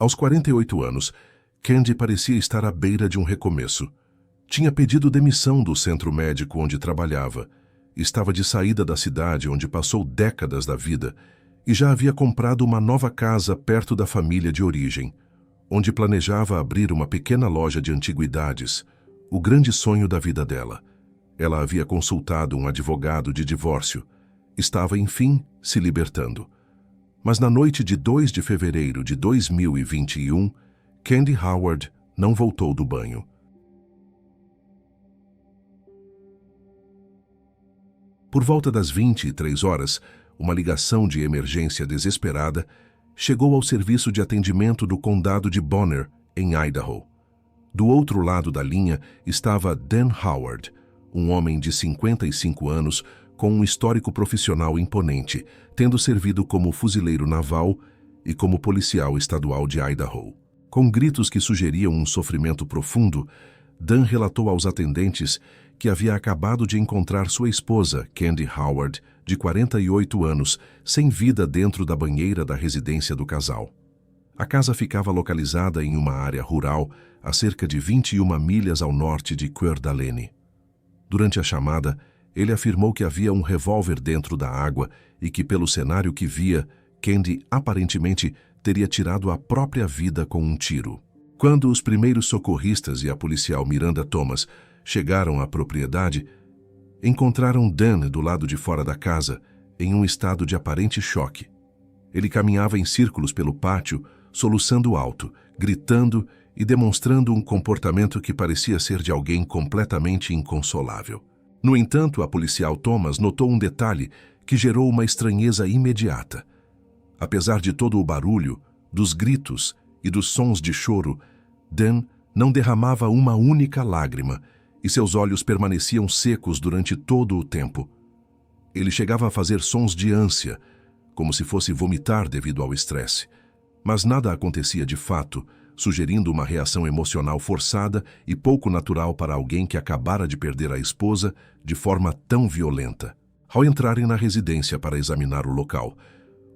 Aos 48 anos, Candy parecia estar à beira de um recomeço. Tinha pedido demissão do centro médico onde trabalhava, estava de saída da cidade onde passou décadas da vida e já havia comprado uma nova casa perto da família de origem, onde planejava abrir uma pequena loja de antiguidades, o grande sonho da vida dela. Ela havia consultado um advogado de divórcio. Estava, enfim, se libertando. Mas na noite de 2 de fevereiro de 2021, Candy Howard não voltou do banho. Por volta das 23 horas, uma ligação de emergência desesperada chegou ao serviço de atendimento do condado de Bonner, em Idaho. Do outro lado da linha estava Dan Howard, um homem de 55 anos com um histórico profissional imponente, tendo servido como fuzileiro naval e como policial estadual de Idaho. Com gritos que sugeriam um sofrimento profundo, Dan relatou aos atendentes que havia acabado de encontrar sua esposa, Candy Howard, de 48 anos, sem vida dentro da banheira da residência do casal. A casa ficava localizada em uma área rural, a cerca de 21 milhas ao norte de Coeur d'Alene. Durante a chamada, ele afirmou que havia um revólver dentro da água e que, pelo cenário que via, Candy aparentemente teria tirado a própria vida com um tiro. Quando os primeiros socorristas e a policial Miranda Thomas chegaram à propriedade, encontraram Dan do lado de fora da casa, em um estado de aparente choque. Ele caminhava em círculos pelo pátio, soluçando alto, gritando e demonstrando um comportamento que parecia ser de alguém completamente inconsolável. No entanto, a policial Thomas notou um detalhe que gerou uma estranheza imediata. Apesar de todo o barulho, dos gritos e dos sons de choro, Dan não derramava uma única lágrima e seus olhos permaneciam secos durante todo o tempo. Ele chegava a fazer sons de ânsia, como se fosse vomitar devido ao estresse. Mas nada acontecia de fato, sugerindo uma reação emocional forçada e pouco natural para alguém que acabara de perder a esposa de forma tão violenta. Ao entrarem na residência para examinar o local,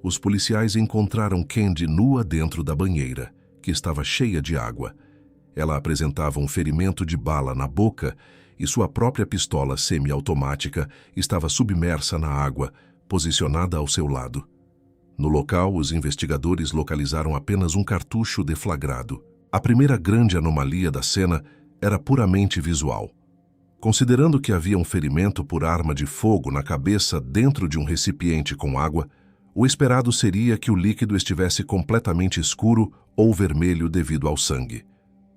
os policiais encontraram Candy nua dentro da banheira, que estava cheia de água. Ela apresentava um ferimento de bala na boca e sua própria pistola semiautomática estava submersa na água, posicionada ao seu lado. No local, os investigadores localizaram apenas um cartucho deflagrado. A primeira grande anomalia da cena era puramente visual. Considerando que havia um ferimento por arma de fogo na cabeça dentro de um recipiente com água, o esperado seria que o líquido estivesse completamente escuro ou vermelho devido ao sangue.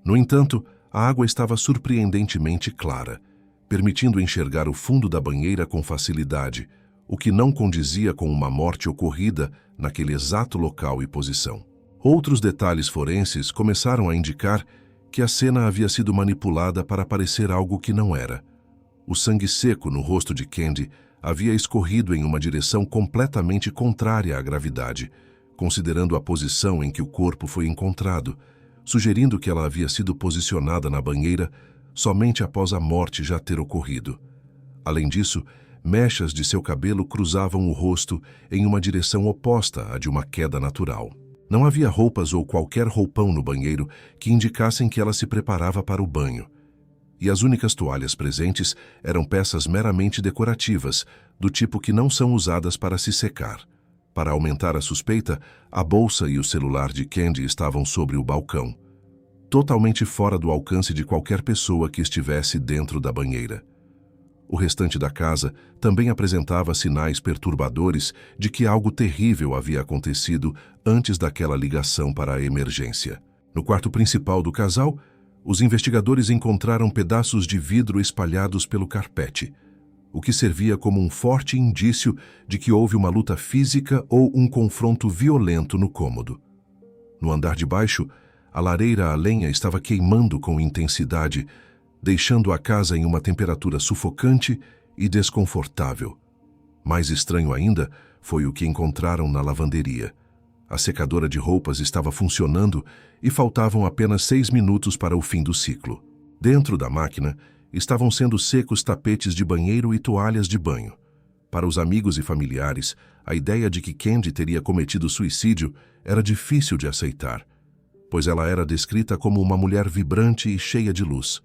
No entanto, a água estava surpreendentemente clara, permitindo enxergar o fundo da banheira com facilidade, o que não condizia com uma morte ocorrida naquele exato local e posição. Outros detalhes forenses começaram a indicar que a cena havia sido manipulada para parecer algo que não era. O sangue seco no rosto de Candy havia escorrido em uma direção completamente contrária à gravidade, considerando a posição em que o corpo foi encontrado, sugerindo que ela havia sido posicionada na banheira somente após a morte já ter ocorrido. Além disso, mechas de seu cabelo cruzavam o rosto em uma direção oposta à de uma queda natural. Não havia roupas ou qualquer roupão no banheiro que indicassem que ela se preparava para o banho. E as únicas toalhas presentes eram peças meramente decorativas, do tipo que não são usadas para se secar. Para aumentar a suspeita, a bolsa e o celular de Candy estavam sobre o balcão, totalmente fora do alcance de qualquer pessoa que estivesse dentro da banheira. O restante da casa também apresentava sinais perturbadores de que algo terrível havia acontecido antes daquela ligação para a emergência. No quarto principal do casal, os investigadores encontraram pedaços de vidro espalhados pelo carpete, o que servia como um forte indício de que houve uma luta física ou um confronto violento no cômodo. No andar de baixo, a lareira a lenha estava queimando com intensidade, deixando a casa em uma temperatura sufocante e desconfortável. Mais estranho ainda foi o que encontraram na lavanderia. A secadora de roupas estava funcionando e faltavam apenas 6 minutos para o fim do ciclo. Dentro da máquina, estavam sendo secos tapetes de banheiro e toalhas de banho. Para os amigos e familiares, a ideia de que Candy teria cometido suicídio era difícil de aceitar. pois ela era descrita como uma mulher vibrante e cheia de luz.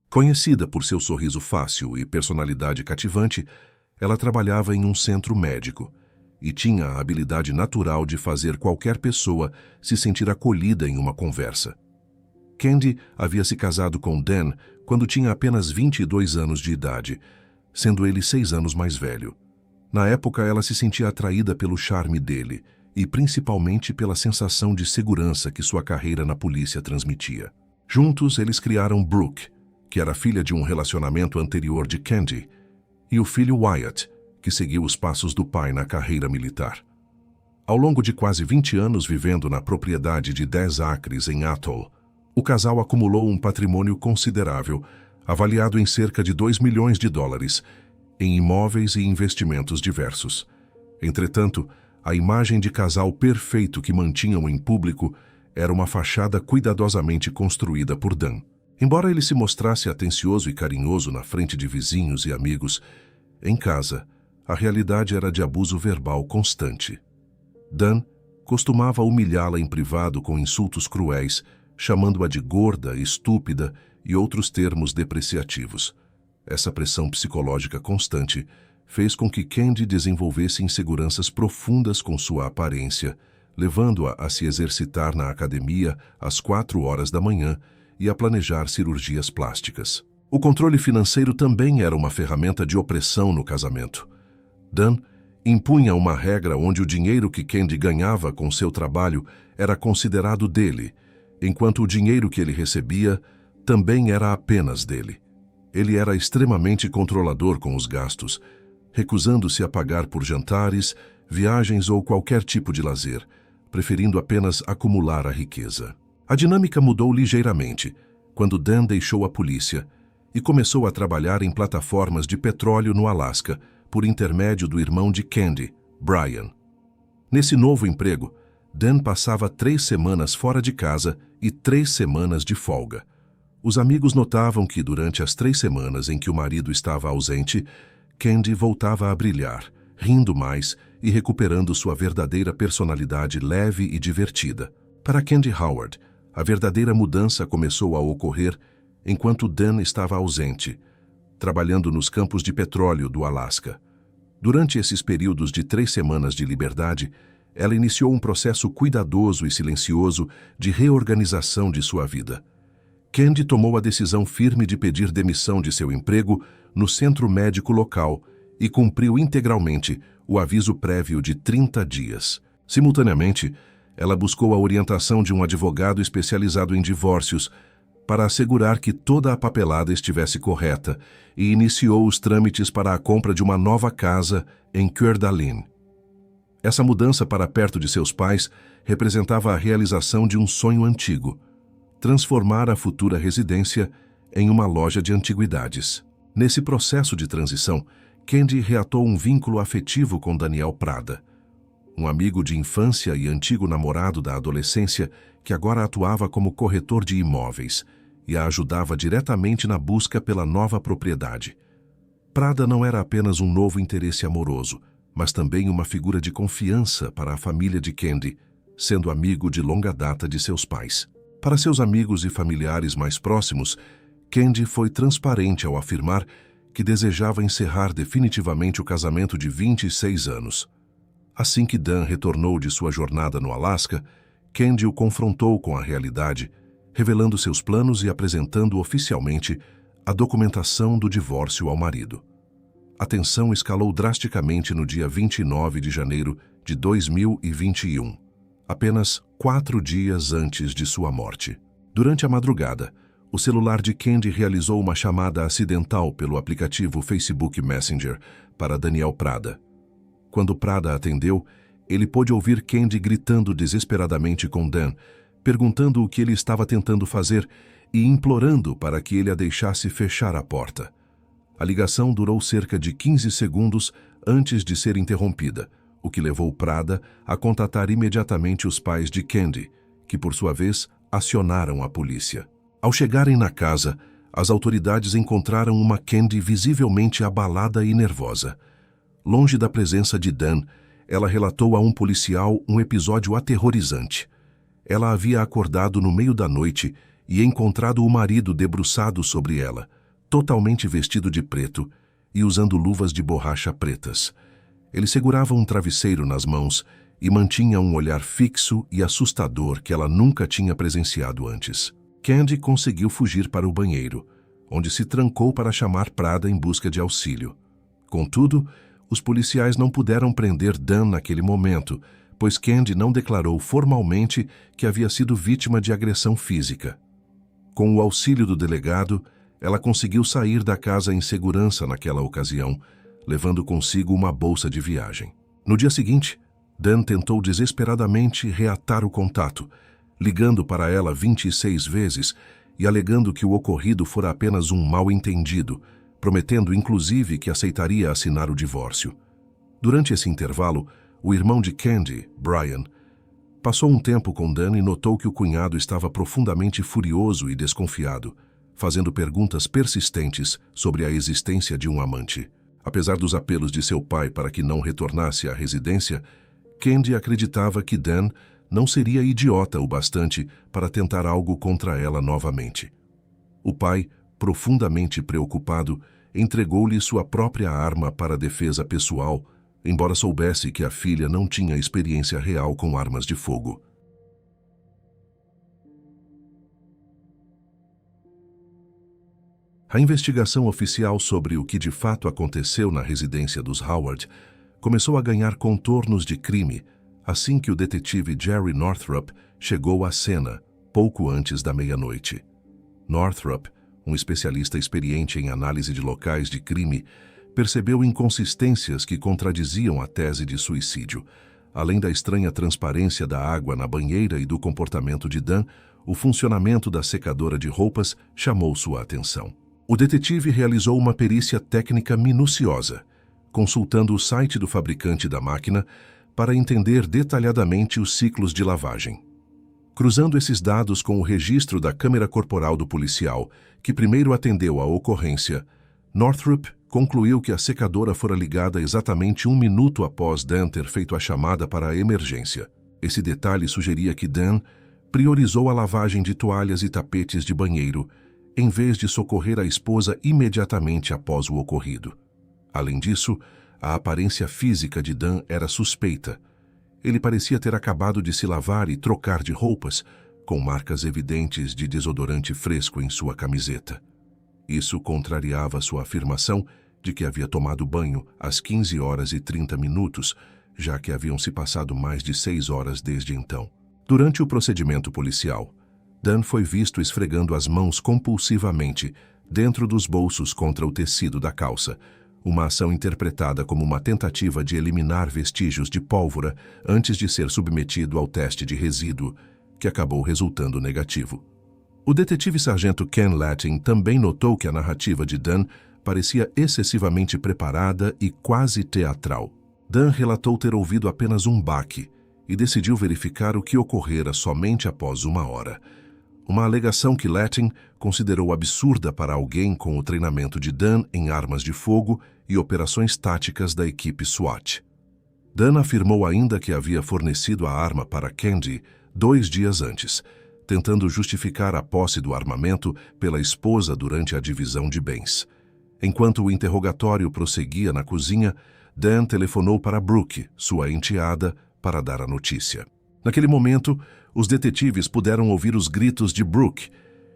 Conhecida por seu sorriso fácil e personalidade cativante, ela trabalhava em um centro médico e tinha a habilidade natural de fazer qualquer pessoa se sentir acolhida em uma conversa. Candy havia se casado com Dan quando tinha apenas 22 anos de idade, sendo ele 6 anos mais velho. Na época, ela se sentia atraída pelo charme dele e principalmente pela sensação de segurança que sua carreira na polícia transmitia. Juntos, eles criaram Brooke, que era filha de um relacionamento anterior de Candy, e o filho Wyatt, que seguiu os passos do pai na carreira militar. Ao longo de quase 20 anos vivendo na propriedade de 10 acres em Atoll, o casal acumulou um patrimônio considerável, avaliado em cerca de $2 milhões, em imóveis e investimentos diversos. Entretanto, a imagem de casal perfeito que mantinham em público era uma fachada cuidadosamente construída por Dan. Embora ele se mostrasse atencioso e carinhoso na frente de vizinhos e amigos, em casa, a realidade era de abuso verbal constante. Dan costumava humilhá-la em privado com insultos cruéis, chamando-a de gorda, estúpida e outros termos depreciativos. Essa pressão psicológica constante fez com que Candy desenvolvesse inseguranças profundas com sua aparência, levando-a a se exercitar na academia às 4 horas da manhã e a planejar cirurgias plásticas. O controle financeiro também era uma ferramenta de opressão no casamento. Dan impunha uma regra onde o dinheiro que Candy ganhava com seu trabalho era considerado dele, enquanto o dinheiro que ele recebia também era apenas dele. Ele era extremamente controlador com os gastos, recusando-se a pagar por jantares, viagens ou qualquer tipo de lazer, preferindo apenas acumular a riqueza. A dinâmica mudou ligeiramente quando Dan deixou a polícia e começou a trabalhar em plataformas de petróleo no Alasca, por intermédio do irmão de Candy, Brian. Nesse novo emprego, Dan passava 3 semanas fora de casa e 3 semanas de folga. Os amigos notavam que, durante as 3 semanas em que o marido estava ausente, Candy voltava a brilhar, rindo mais e recuperando sua verdadeira personalidade leve e divertida. Para Candy Howard, a verdadeira mudança começou a ocorrer enquanto Dan estava ausente, trabalhando nos campos de petróleo do Alasca. Durante esses períodos de 3 semanas de liberdade, ela iniciou um processo cuidadoso e silencioso de reorganização de sua vida. Candy tomou a decisão firme de pedir demissão de seu emprego no centro médico local e cumpriu integralmente o aviso prévio de 30 dias. Simultaneamente, ela buscou a orientação de um advogado especializado em divórcios para assegurar que toda a papelada estivesse correta e iniciou os trâmites para a compra de uma nova casa em Coeur d'Alene. Essa mudança para perto de seus pais representava a realização de um sonho antigo: transformar a futura residência em uma loja de antiguidades. Nesse processo de transição, Candy reatou um vínculo afetivo com Daniel Prada, um amigo de infância e antigo namorado da adolescência que agora atuava como corretor de imóveis e a ajudava diretamente na busca pela nova propriedade. Prada não era apenas um novo interesse amoroso, mas também uma figura de confiança para a família de Candy, sendo amigo de longa data de seus pais. Para seus amigos e familiares mais próximos, Candy foi transparente ao afirmar que desejava encerrar definitivamente o casamento de 26 anos. Assim que Dan retornou de sua jornada no Alasca, Candy o confrontou com a realidade, revelando seus planos e apresentando oficialmente a documentação do divórcio ao marido. A tensão escalou drasticamente no dia 29 de janeiro de 2021, apenas 4 dias antes de sua morte. Durante a madrugada, o celular de Candy realizou uma chamada acidental pelo aplicativo Facebook Messenger para Daniel Prada. Quando Prada atendeu, ele pôde ouvir Candy gritando desesperadamente com Dan, perguntando o que ele estava tentando fazer e implorando para que ele a deixasse fechar a porta. A ligação durou cerca de 15 segundos antes de ser interrompida, o que levou Prada a contatar imediatamente os pais de Candy, que por sua vez acionaram a polícia. Ao chegarem na casa, as autoridades encontraram uma Candy visivelmente abalada e nervosa. Longe da presença de Dan, ela relatou a um policial um episódio aterrorizante. Ela havia acordado no meio da noite e encontrado o marido debruçado sobre ela, totalmente vestido de preto e usando luvas de borracha pretas. Ele segurava um travesseiro nas mãos e mantinha um olhar fixo e assustador que ela nunca tinha presenciado antes. Candy conseguiu fugir para o banheiro, onde se trancou para chamar Prada em busca de auxílio. Contudo, os policiais não puderam prender Dan naquele momento, pois Candy não declarou formalmente que havia sido vítima de agressão física. Com o auxílio do delegado, ela conseguiu sair da casa em segurança naquela ocasião, levando consigo uma bolsa de viagem. No dia seguinte, Dan tentou desesperadamente reatar o contato, ligando para ela 26 vezes e alegando que o ocorrido fora apenas um mal-entendido, prometendo inclusive que aceitaria assinar o divórcio. Durante esse intervalo, o irmão de Candy, Brian, passou um tempo com Dan e notou que o cunhado estava profundamente furioso e desconfiado, fazendo perguntas persistentes sobre a existência de um amante. Apesar dos apelos de seu pai para que não retornasse à residência, Candy acreditava que Dan não seria idiota o bastante para tentar algo contra ela novamente. O pai, profundamente preocupado, entregou-lhe sua própria arma para defesa pessoal, embora soubesse que a filha não tinha experiência real com armas de fogo. A investigação oficial sobre o que de fato aconteceu na residência dos Howard começou a ganhar contornos de crime assim que o detetive Jerry Northrup chegou à cena, pouco antes da meia-noite. Northrup, um especialista experiente em análise de locais de crime, percebeu inconsistências que contradiziam a tese de suicídio. Além da estranha transparência da água na banheira e do comportamento de Dan, o funcionamento da secadora de roupas chamou sua atenção. O detetive realizou uma perícia técnica minuciosa, consultando o site do fabricante da máquina para entender detalhadamente os ciclos de lavagem. Cruzando esses dados com o registro da câmera corporal do policial, que primeiro atendeu à ocorrência, Northrup concluiu que a secadora fora ligada exatamente 1 minuto após Dan ter feito a chamada para a emergência. Esse detalhe sugeria que Dan priorizou a lavagem de toalhas e tapetes de banheiro, em vez de socorrer a esposa imediatamente após o ocorrido. Além disso, a aparência física de Dan era suspeita. Ele parecia ter acabado de se lavar e trocar de roupas, com marcas evidentes de desodorante fresco em sua camiseta. Isso contrariava sua afirmação de que havia tomado banho às 15h30, já que haviam se passado mais de 6 horas desde então. Durante o procedimento policial, Dan foi visto esfregando as mãos compulsivamente dentro dos bolsos contra o tecido da calça, uma ação interpretada como uma tentativa de eliminar vestígios de pólvora antes de ser submetido ao teste de resíduo, que acabou resultando negativo. O detetive-sargento Ken Latin também notou que a narrativa de Dan parecia excessivamente preparada e quase teatral. Dan relatou ter ouvido apenas um baque e decidiu verificar o que ocorrera somente após 1 hora. Uma alegação que Latin considerou absurda para alguém com o treinamento de Dan em armas de fogo e operações táticas da equipe SWAT. Dan afirmou ainda que havia fornecido a arma para Candy 2 dias antes, tentando justificar a posse do armamento pela esposa durante a divisão de bens. Enquanto o interrogatório prosseguia na cozinha, Dan telefonou para Brooke, sua enteada, para dar a notícia. Naquele momento, os detetives puderam ouvir os gritos de Brooke,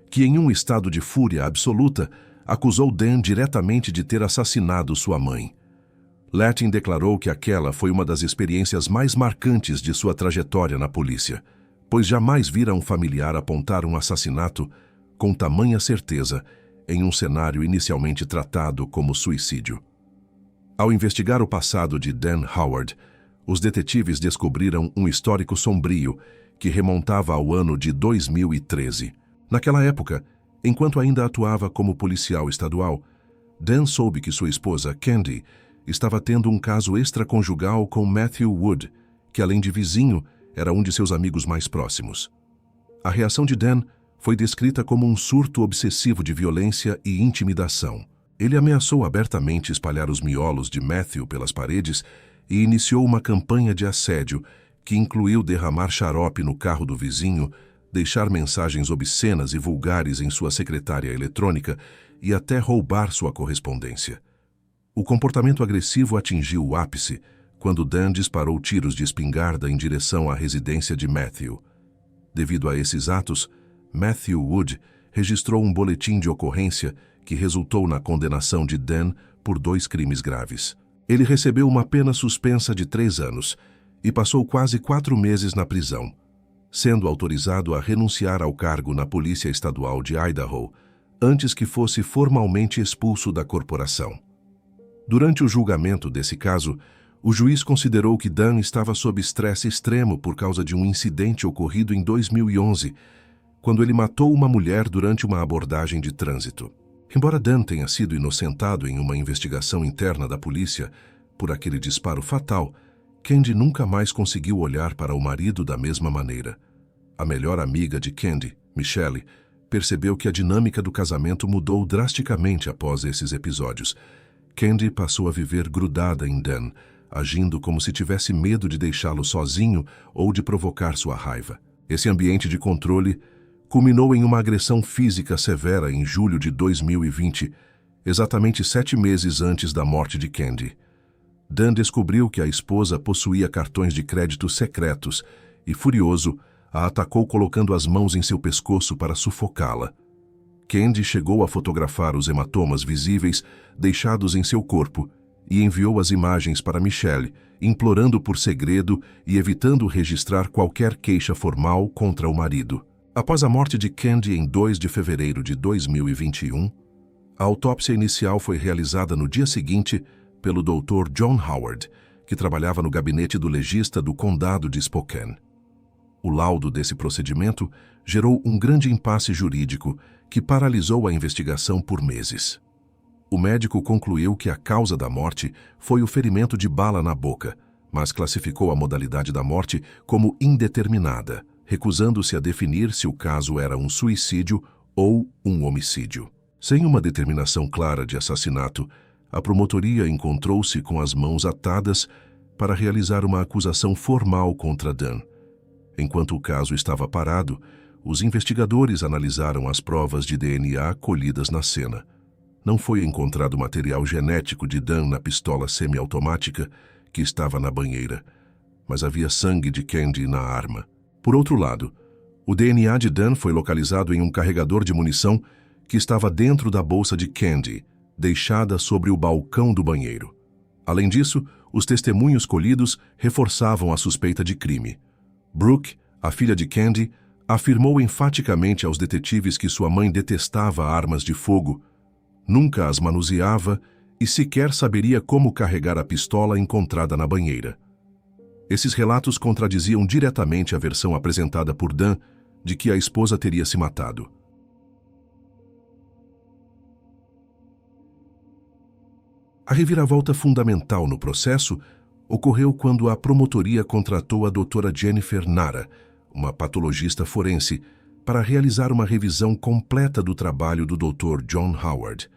que em um estado de fúria absoluta, acusou Dan diretamente de ter assassinado sua mãe. Latin declarou que aquela foi uma das experiências mais marcantes de sua trajetória na polícia, pois jamais vira um familiar apontar um assassinato com tamanha certeza em um cenário inicialmente tratado como suicídio. Ao investigar o passado de Dan Howard, os detetives descobriram um histórico sombrio que remontava ao ano de 2013. Naquela época, enquanto ainda atuava como policial estadual, Dan soube que sua esposa, Candy, estava tendo um caso extraconjugal com Matthew Wood, que além de vizinho, era um de seus amigos mais próximos. A reação de Dan foi descrita como um surto obsessivo de violência e intimidação. Ele ameaçou abertamente espalhar os miolos de Matthew pelas paredes e iniciou uma campanha de assédio que incluiu derramar xarope no carro do vizinho, deixar mensagens obscenas e vulgares em sua secretária eletrônica e até roubar sua correspondência. O comportamento agressivo atingiu o ápice quando Dan disparou tiros de espingarda em direção à residência de Matthew. Devido a esses atos, Matthew Wood registrou um boletim de ocorrência que resultou na condenação de Dan por 2 crimes graves. Ele recebeu uma pena suspensa de 3 anos e passou quase 4 meses na prisão, sendo autorizado a renunciar ao cargo na Polícia Estadual de Idaho antes que fosse formalmente expulso da corporação. Durante o julgamento desse caso, o juiz considerou que Dan estava sob estresse extremo por causa de um incidente ocorrido em 2011, quando ele matou uma mulher durante uma abordagem de trânsito. Embora Dan tenha sido inocentado em uma investigação interna da polícia por aquele disparo fatal, Candy nunca mais conseguiu olhar para o marido da mesma maneira. A melhor amiga de Candy, Michelle, percebeu que a dinâmica do casamento mudou drasticamente após esses episódios. Candy passou a viver grudada em Dan, agindo como se tivesse medo de deixá-lo sozinho ou de provocar sua raiva. Esse ambiente de controle culminou em uma agressão física severa em julho de 2020, exatamente 7 meses antes da morte de Candy. Dan descobriu que a esposa possuía cartões de crédito secretos e, furioso, a atacou colocando as mãos em seu pescoço para sufocá-la. Candy chegou a fotografar os hematomas visíveis deixados em seu corpo e enviou as imagens para Michelle, implorando por segredo e evitando registrar qualquer queixa formal contra o marido. Após a morte de Candy em 2 de fevereiro de 2021, a autópsia inicial foi realizada no dia seguinte pelo Dr. John Howard, que trabalhava no gabinete do legista do condado de Spokane. O laudo desse procedimento gerou um grande impasse jurídico que paralisou a investigação por meses. O médico concluiu que a causa da morte foi o ferimento de bala na boca, mas classificou a modalidade da morte como indeterminada, recusando-se a definir se o caso era um suicídio ou um homicídio. Sem uma determinação clara de assassinato, a promotoria encontrou-se com as mãos atadas para realizar uma acusação formal contra Dan. Enquanto o caso estava parado, os investigadores analisaram as provas de DNA colhidas na cena. Não foi encontrado material genético de Dan na pistola semiautomática que estava na banheira, mas havia sangue de Candy na arma. Por outro lado, o DNA de Dan foi localizado em um carregador de munição que estava dentro da bolsa de Candy, deixada sobre o balcão do banheiro. Além disso, os testemunhos colhidos reforçavam a suspeita de crime. Brooke, a filha de Candy, afirmou enfaticamente aos detetives que sua mãe detestava armas de fogo, nunca as manuseava e sequer saberia como carregar a pistola encontrada na banheira. Esses relatos contradiziam diretamente a versão apresentada por Dan de que a esposa teria se matado. A reviravolta fundamental no processo ocorreu quando a promotoria contratou a doutora Jennifer Nara, uma patologista forense, para realizar uma revisão completa do trabalho do Dr. John Howard.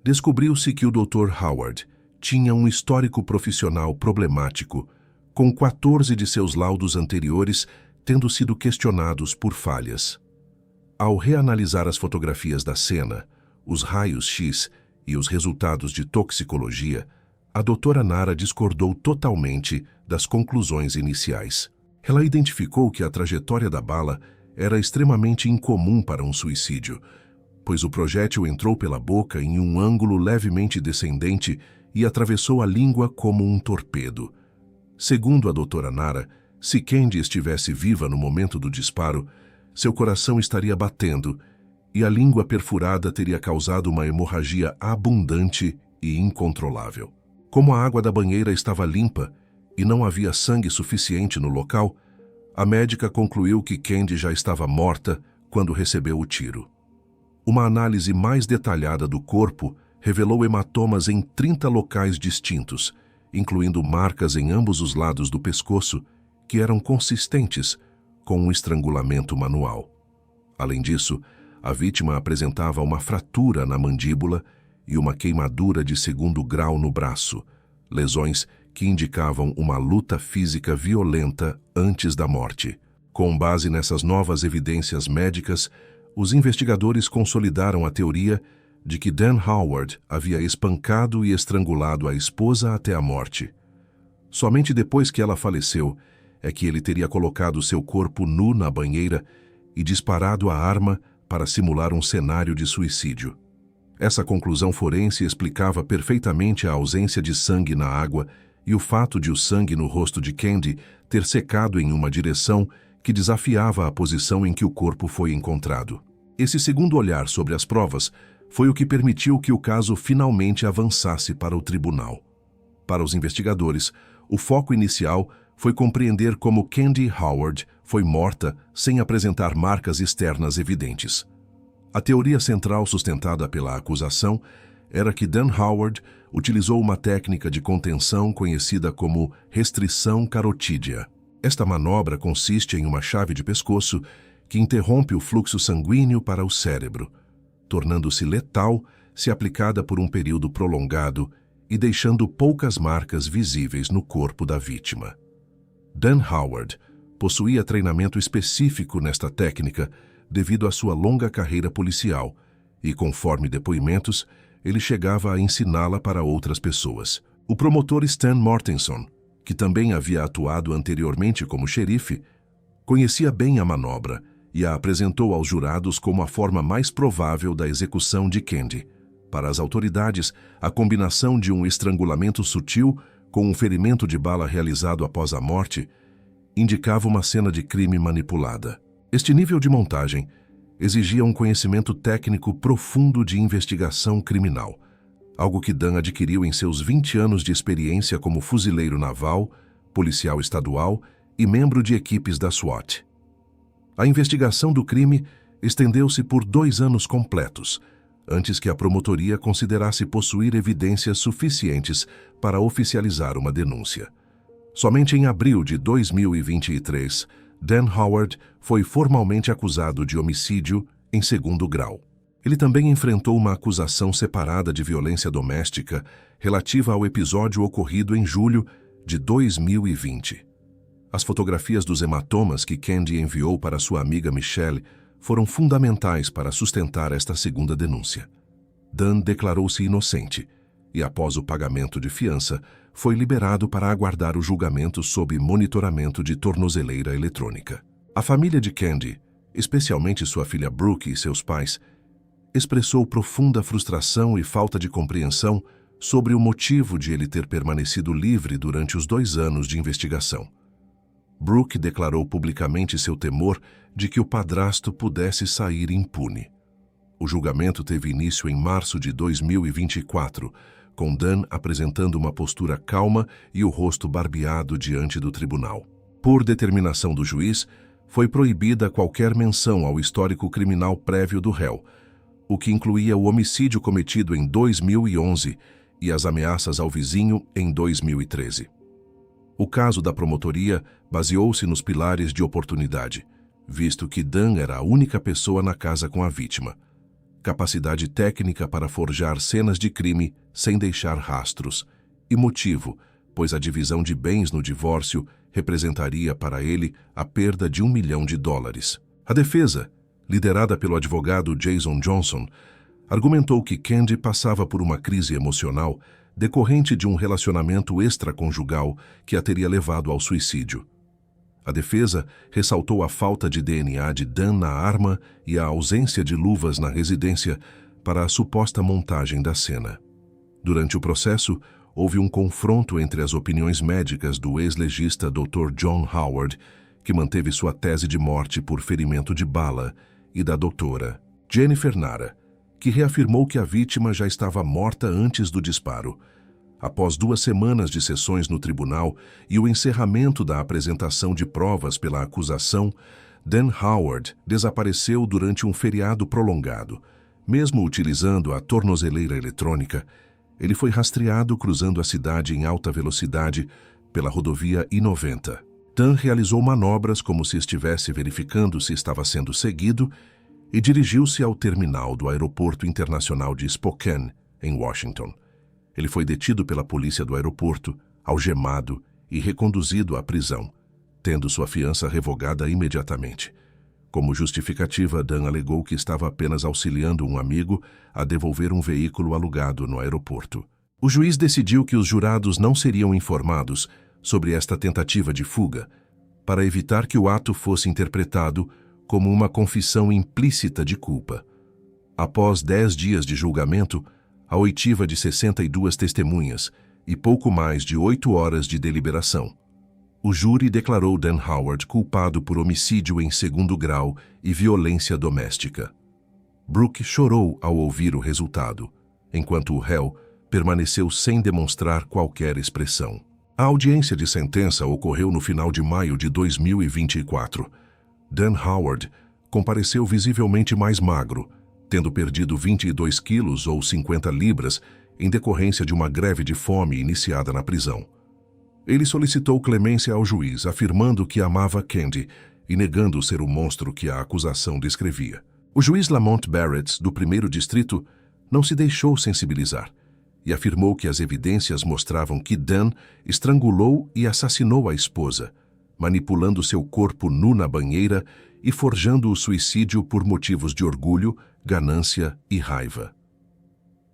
Descobriu-se que o Dr. Howard tinha um histórico profissional problemático, com 14 de seus laudos anteriores tendo sido questionados por falhas. Ao reanalisar as fotografias da cena, os raios-x e os resultados de toxicologia, a doutora Nara discordou totalmente das conclusões iniciais. Ela identificou que a trajetória da bala era extremamente incomum para um suicídio, pois o projétil entrou pela boca em um ângulo levemente descendente e atravessou a língua como um torpedo. Segundo a doutora Nara, se Candy estivesse viva no momento do disparo, seu coração estaria batendo e a língua perfurada teria causado uma hemorragia abundante e incontrolável. Como a água da banheira estava limpa e não havia sangue suficiente no local, a médica concluiu que Candy já estava morta quando recebeu o tiro. Uma análise mais detalhada do corpo revelou hematomas em 30 locais distintos, incluindo marcas em ambos os lados do pescoço, que eram consistentes com um estrangulamento manual. Além disso, a vítima apresentava uma fratura na mandíbula e uma queimadura de 2º grau no braço, lesões que indicavam uma luta física violenta antes da morte. Com base nessas novas evidências médicas, os investigadores consolidaram a teoria de que Dan Howard havia espancado e estrangulado a esposa até a morte. Somente depois que ela faleceu é que ele teria colocado seu corpo nu na banheira e disparado a arma para simular um cenário de suicídio. Essa conclusão forense explicava perfeitamente a ausência de sangue na água e o fato de o sangue no rosto de Candy ter secado em uma direção que desafiava a posição em que o corpo foi encontrado. Esse segundo olhar sobre as provas foi o que permitiu que o caso finalmente avançasse para o tribunal. Para os investigadores, o foco inicial foi compreender como Candy Howard foi morta sem apresentar marcas externas evidentes. A teoria central sustentada pela acusação era que Dan Howard utilizou uma técnica de contenção conhecida como restrição carotídea. Esta manobra consiste em uma chave de pescoço que interrompe o fluxo sanguíneo para o cérebro, tornando-se letal se aplicada por um período prolongado e deixando poucas marcas visíveis no corpo da vítima. Dan Howard possuía treinamento específico nesta técnica devido à sua longa carreira policial e, conforme depoimentos, ele chegava a ensiná-la para outras pessoas. O promotor Stan Mortenson, que também havia atuado anteriormente como xerife, conhecia bem a manobra e a apresentou aos jurados como a forma mais provável da execução de Candy. Para as autoridades, a combinação de um estrangulamento sutil com um ferimento de bala realizado após a morte indicava uma cena de crime manipulada. Este nível de montagem exigia um conhecimento técnico profundo de investigação criminal, algo que Dan adquiriu em seus 20 anos de experiência como fuzileiro naval, policial estadual e membro de equipes da SWAT. A investigação do crime estendeu-se por 2 anos completos, antes que a promotoria considerasse possuir evidências suficientes para oficializar uma denúncia. Somente em abril de 2023, Dan Howard foi formalmente acusado de homicídio em 2º grau. Ele também enfrentou uma acusação separada de violência doméstica relativa ao episódio ocorrido em julho de 2020. As fotografias dos hematomas que Candy enviou para sua amiga Michelle foram fundamentais para sustentar esta segunda denúncia. Dan declarou-se inocente e, após o pagamento de fiança, foi liberado para aguardar o julgamento sob monitoramento de tornozeleira eletrônica. A família de Candy, especialmente sua filha Brooke e seus pais, expressou profunda frustração e falta de compreensão sobre o motivo de ele ter permanecido livre durante os 2 anos de investigação. Brooke declarou publicamente seu temor de que o padrasto pudesse sair impune. O julgamento teve início em março de 2024, com Dan apresentando uma postura calma e o rosto barbeado diante do tribunal. Por determinação do juiz, foi proibida qualquer menção ao histórico criminal prévio do réu, o que incluía o homicídio cometido em 2011 e as ameaças ao vizinho em 2013. O caso da promotoria baseou-se nos pilares de oportunidade, visto que Dan era a única pessoa na casa com a vítima. Capacidade técnica para forjar cenas de crime sem deixar rastros, e motivo, pois a divisão de bens no divórcio representaria para ele a perda de $1 milhão. A defesa, liderada pelo advogado Jason Johnson, argumentou que Candy passava por uma crise emocional decorrente de um relacionamento extraconjugal que a teria levado ao suicídio. A defesa ressaltou a falta de DNA de Dan na arma e a ausência de luvas na residência para a suposta montagem da cena. Durante o processo, houve um confronto entre as opiniões médicas do ex-legista Dr. John Howard, que manteve sua tese de morte por ferimento de bala, e da doutora Jennifer Nara, que reafirmou que a vítima já estava morta antes do disparo. Após 2 semanas de sessões no tribunal e o encerramento da apresentação de provas pela acusação, Dan Howard desapareceu durante um feriado prolongado. Mesmo utilizando a tornozeleira eletrônica, ele foi rastreado cruzando a cidade em alta velocidade pela rodovia I-90. Dan realizou manobras como se estivesse verificando se estava sendo seguido e dirigiu-se ao terminal do Aeroporto Internacional de Spokane, em Washington. Ele foi detido pela polícia do aeroporto, algemado e reconduzido à prisão, tendo sua fiança revogada imediatamente. Como justificativa, Dan alegou que estava apenas auxiliando um amigo a devolver um veículo alugado no aeroporto. O juiz decidiu que os jurados não seriam informados sobre esta tentativa de fuga, para evitar que o ato fosse interpretado como uma confissão implícita de culpa. Após 10 dias de julgamento, a oitiva de 62 testemunhas e pouco mais de 8 horas de deliberação, o júri declarou Dan Howard culpado por homicídio em segundo grau e violência doméstica. Brooke chorou ao ouvir o resultado, enquanto o réu permaneceu sem demonstrar qualquer expressão. A audiência de sentença ocorreu no final de maio de 2024. Dan Howard compareceu visivelmente mais magro, tendo perdido 22 quilos ou 50 libras em decorrência de uma greve de fome iniciada na prisão. Ele solicitou clemência ao juiz, afirmando que amava Candy e negando ser o monstro que a acusação descrevia. O juiz Lamont Barrett, do 1º Distrito, não se deixou sensibilizar e afirmou que as evidências mostravam que Dan estrangulou e assassinou a esposa, manipulando seu corpo nu na banheira e forjando o suicídio por motivos de orgulho, ganância e raiva.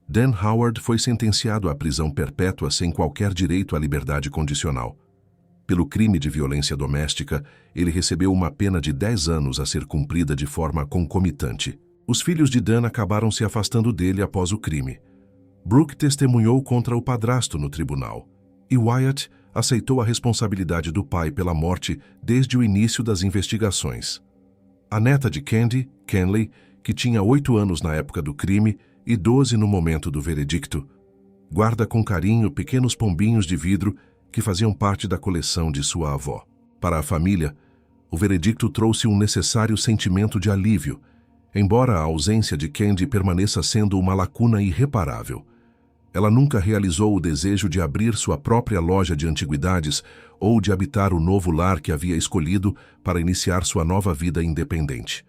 Dan Howard foi sentenciado à prisão perpétua sem qualquer direito à liberdade condicional. Pelo crime de violência doméstica, ele recebeu uma pena de 10 anos a ser cumprida de forma concomitante. Os filhos de Dan acabaram se afastando dele após o crime. Brooke testemunhou contra o padrasto no tribunal, e Wyatt aceitou a responsabilidade do pai pela morte desde o início das investigações. A neta de Candy, Kenley, que tinha 8 anos na época do crime e 12 no momento do veredicto, guarda com carinho pequenos pombinhos de vidro que faziam parte da coleção de sua avó. Para a família, o veredicto trouxe um necessário sentimento de alívio, embora a ausência de Candy permaneça sendo uma lacuna irreparável. Ela nunca realizou o desejo de abrir sua própria loja de antiguidades ou de habitar o novo lar que havia escolhido para iniciar sua nova vida independente.